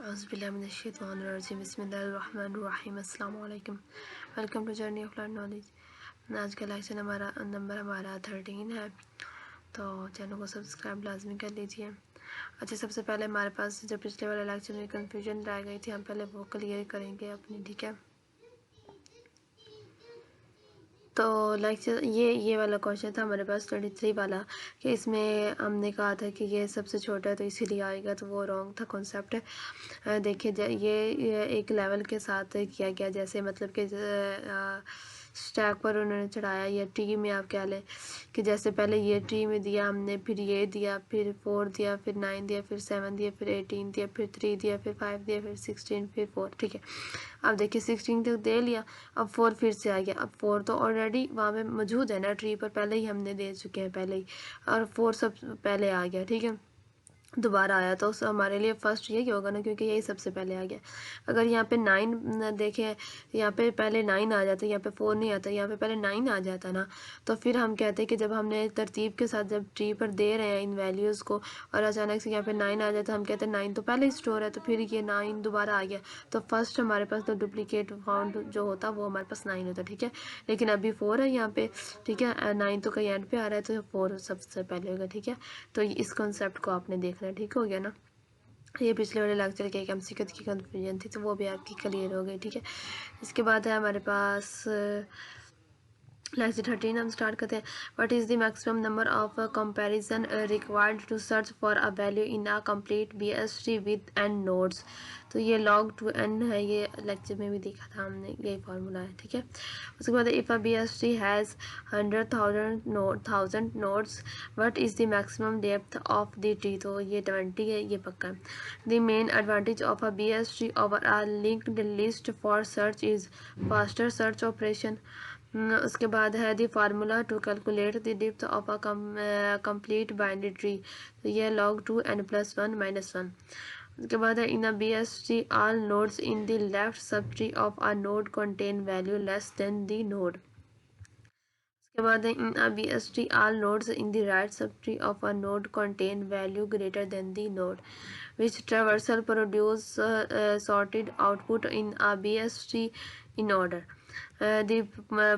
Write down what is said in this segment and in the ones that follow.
औज़ुबिल्लाहिमिनश्शैतानिर्रजीम बिस्मिल्लाहिर्रहमानिर्रहीम अस्सलाम वालेकुम। Welcome to journey of learn knowledge. आज का लेक्चर नंबर हमारा 13 है, तो चैनल को सब्सक्राइब लाजमी कर लीजिए। अच्छा, सबसे पहले हमारे पास जो पिछले वाले लेक्चर में कन्फ्यूजन रह गई थी, हम पहले वो क्लियर करेंगे अपनी, ठीक है। तो लेक्चर ये वाला क्वेश्चन था हमारे पास 23 वाला, कि इसमें हमने कहा था कि ये सबसे छोटा है तो इसीलिए आएगा, तो वो रॉन्ग था कॉन्सेप्ट। देखिए ये एक लेवल के साथ किया गया, जैसे मतलब कि स्टैक पर उन्होंने चढ़ाया, या ट्री में आप कह लें कि जैसे पहले ये ट्री में दिया हमने, फिर ये दिया, फिर 4 दिया, फिर 9 दिया, फिर 7 दिया, फिर 18 दिया, फिर 3 दिया, फिर 5 दिया, फिर 16, फिर 4, ठीक है। अब देखिए 16 तक दे लिया, अब 4 फिर से आ गया। अब 4 तो ऑलरेडी वहाँ पे मौजूद है ना, ट्री पर पहले ही हमने दे चुके हैं पहले ही, और 4 सब पहले आ गया, ठीक है। दोबारा आया तो हमारे लिए फर्स्ट यही होगा ना, क्योंकि यही सबसे पहले आ गया। अगर यहाँ पे 9 देखें, यहाँ पे पहले 9 आ जाता, यहाँ पे 4 नहीं आता, यहाँ पे पहले 9 आ जाता ना, तो फिर हम कहते हैं कि जब हमने तरतीब के साथ जब ट्री पर दे रहे हैं इन वैल्यूज़ को, और अचानक से यहाँ पे 9 आ जाता, हम कहते हैं 9 तो पहले ही स्टोर है, तो फिर ये 9 दोबारा आ गया, तो फर्स्ट हमारे पास तो डुप्लीकेट फाउंड जो होता वो हमारे पास 9 होता, ठीक है। लेकिन अभी 4 है यहाँ पे, ठीक है, 9 तो कहीं एंड पे आ रहा है, तो 4 सबसे पहले होगा, ठीक है। तो इस कॉन्सेप्ट को आपने देखना है, ठीक हो गया ना। ये पिछले वाले लेक्चर के एक एमसीक्यू की कन्फ्यूजन थी, तो वो भी आपकी क्लियर हो गई, ठीक है। इसके बाद है हमारे पास लेक्चर 13, हम स्टार्ट करते हैं। What is the maximum number of comparison required to search for a value in a complete BST with n nodes. तो ये log 2n है, ये लेक्चर में भी देखा था हमने, यही फार्मूला है, ठीक है। उसके बाद if a BST has 100,000 nodes, what is the maximum depth of the tree. तो ये 20 है, ये पक्का है। The main advantage of a BST over a linked list for search is faster search operation. उसके बाद है the formula to calculate the depth of a complete binary tree. तो ये log 2n + 1 - 1। उसके बाद है इन अ BST all nodes in the left sub tree of a node contain value less than the node. उसके बाद है इन अ BST all nodes in the right sub tree of a node contain value greater than the node which traversal produce sorted output in a BST in order. The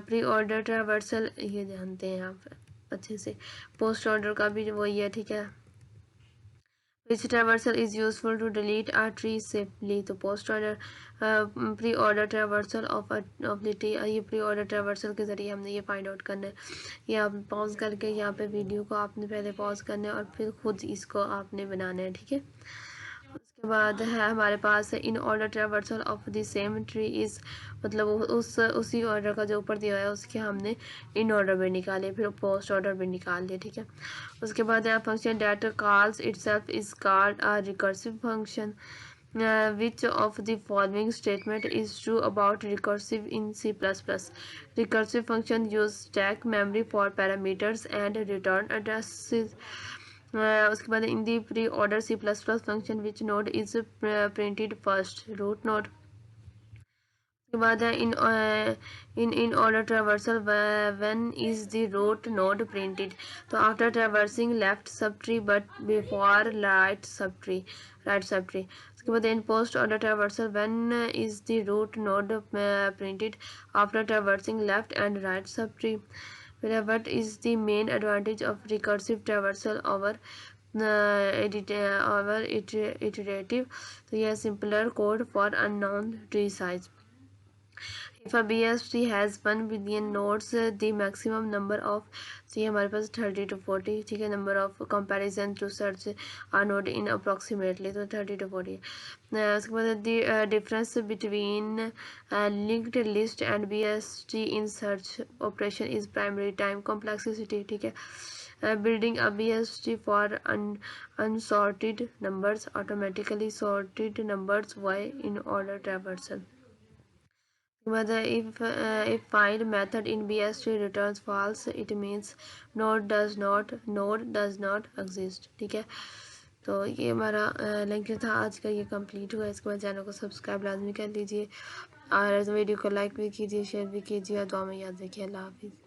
pre-order traversal ये जानते हैं आप अच्छे से, post order का भी वही है, ठीक है। Which traversal is useful to delete a tree safely. तो post order pre order traversal of the tree, ये प्री ऑर्डर ट्रावर्सल के ज़रिए हमने ये फाइंड आउट करना है। ये आप पॉज करके यहाँ पे वीडियो को आपने पहले पॉज करना है और फिर खुद इसको आपने बनाना है, ठीक है। उसके बाद है हमारे पास in order traversal of the same tree is, मतलब उसी ऑर्डर का जो ऊपर दिया है उसके हमने इन ऑर्डर भी निकाले, फिर पोस्ट ऑर्डर भी निकाल दिए, ठीक है। उसके बाद है function that calls itself is called a recursive function. which of the following statement is true about recursive in C++? Recursive function use stack memory for parameters and return addresses. उसके बाद in the pre-order C++ function which node is printed first? Root node. उसके बाद है in order traversal when is the root node printed? तो after traversing left subtree but before right subtree. उसके बाद in post order traversal when is the root node printed? After traversing left and right subtree. What is the main advantage of recursive traversal over iterative? तो यह simpler code for unknown tree size. If a BST has 1 billion nodes, the maximum number of, so ये हमारे पास 30 to 40, ठीक है, number of comparison to search a node in approximately, तो 30 to 40। उसके बाद the difference between linked list and BST in search operation is primary time complexity, ठीक है। Building a BST for unsorted numbers, automatically sorted numbers, why in order traversal. Whether if find method in BST returns false, it means node does not exist, ठीक है। तो ये हमारा lecture था आज का, ये कंप्लीट हुआ। इसके बाद चैनल को सब्सक्राइब लाजमी कर लीजिए और वीडियो को लाइक भी कीजिए, शेयर भी कीजिए और दुआ में याद रखिए। अल्लाह हाफिज़।